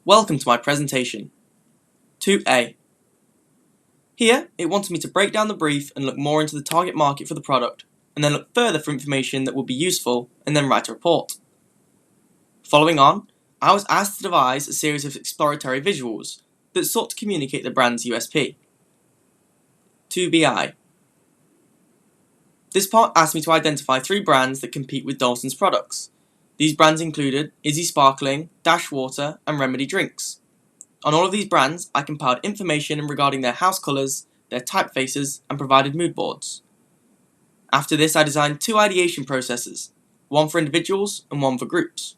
Welcome to my presentation. 2A. Here, it wanted me to break down the brief and look more into the target market for the product, and then look further for information that would be useful, and then write a report. Following on, I was asked to devise a series of exploratory visuals that sought to communicate the brand's USP. 2BI. This part asked me to identify 3 brands that compete with Dalton's products. These brands included Izzy Sparkling, Dash Water, and Remedy Drinks. On all of these brands, I compiled information regarding their house colours, their typefaces, and provided mood boards. After this, I designed 2 ideation processes, one for individuals and one for groups.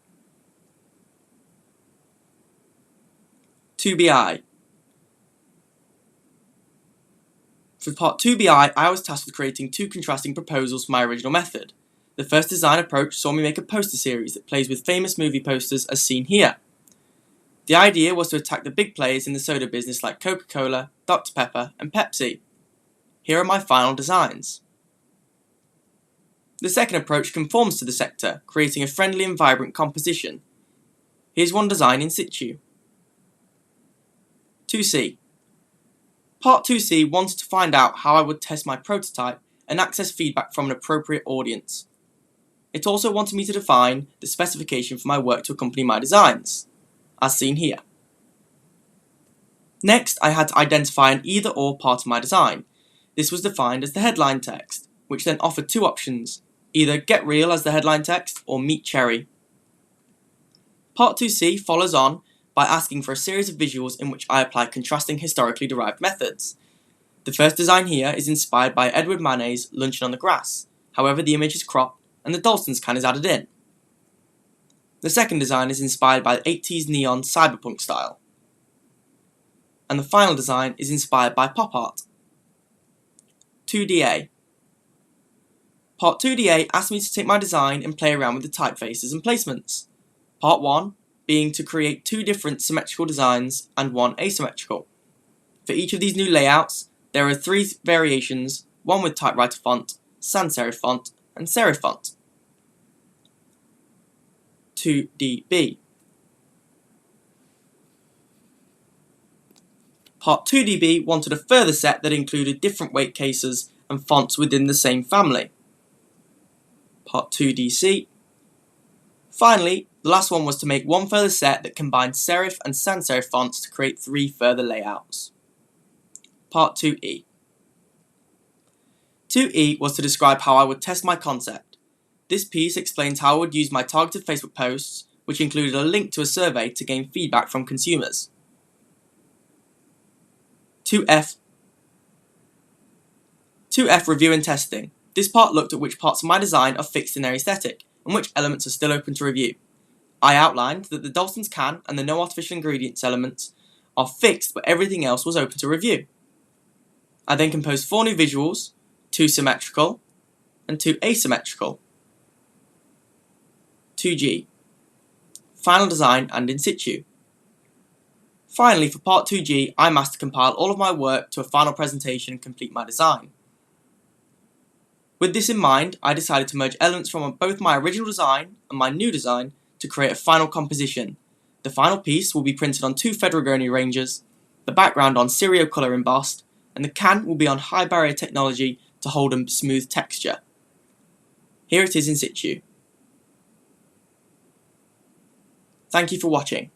2BI. For part 2BI, I was tasked with creating 2 contrasting proposals for my original method. The first design approach saw me make a poster series that plays with famous movie posters as seen here. The idea was to attack the big players in the soda business like Coca-Cola, Dr. Pepper, and Pepsi. Here are my final designs. The second approach conforms to the sector, creating a friendly and vibrant composition. Here's one design in situ. 2C. Part 2C wanted to find out how I would test my prototype and access feedback from an appropriate audience. It also wanted me to define the specification for my work to accompany my designs, as seen here. Next, I had to identify an either-or part of my design. This was defined as the headline text, which then offered 2 options, either Get Real as the headline text or Meet Cherry. Part 2C follows on by asking for a series of visuals in which I apply contrasting historically derived methods. The first design here is inspired by Edward Manet's Luncheon on the Grass, however the image is cropped and the Dalton's can is added in. The second design is inspired by the 80s neon cyberpunk style. And the final design is inspired by pop art. 2DA. Part 2DA asked me to take my design and play around with the typefaces and placements. Part 1 being to create 2 different symmetrical designs and 1 asymmetrical. For each of these new layouts, there are 3 variations, one with typewriter font, sans serif font, and serif font. 2DB. Part 2DB wanted a further set that included different weight cases and fonts within the same family. Part 2DC. Finally, the last one was to make one further set that combined serif and sans serif fonts to create 3 further layouts. Part 2E. 2E was to describe how I would test my concept. This piece explains how I would use my targeted Facebook posts, which included a link to a survey to gain feedback from consumers. 2F. 2F Review and Testing. This part looked at which parts of my design are fixed in their aesthetic, and which elements are still open to review. I outlined that the Dalton's can and the no artificial ingredients elements are fixed, but everything else was open to review. I then composed 4 new visuals, 2 symmetrical, and 2 asymmetrical. 2G. Final design and in situ. Finally, for part 2G, I'm asked to compile all of my work to a final presentation and complete my design. With this in mind, I decided to merge elements from both my original design and my new design to create a final composition. The final piece will be printed on 2 Federagoni ranges, the background on Cerio colour embossed, and the can will be on high barrier technology to hold a smooth texture. Here it is in situ. Thank you for watching.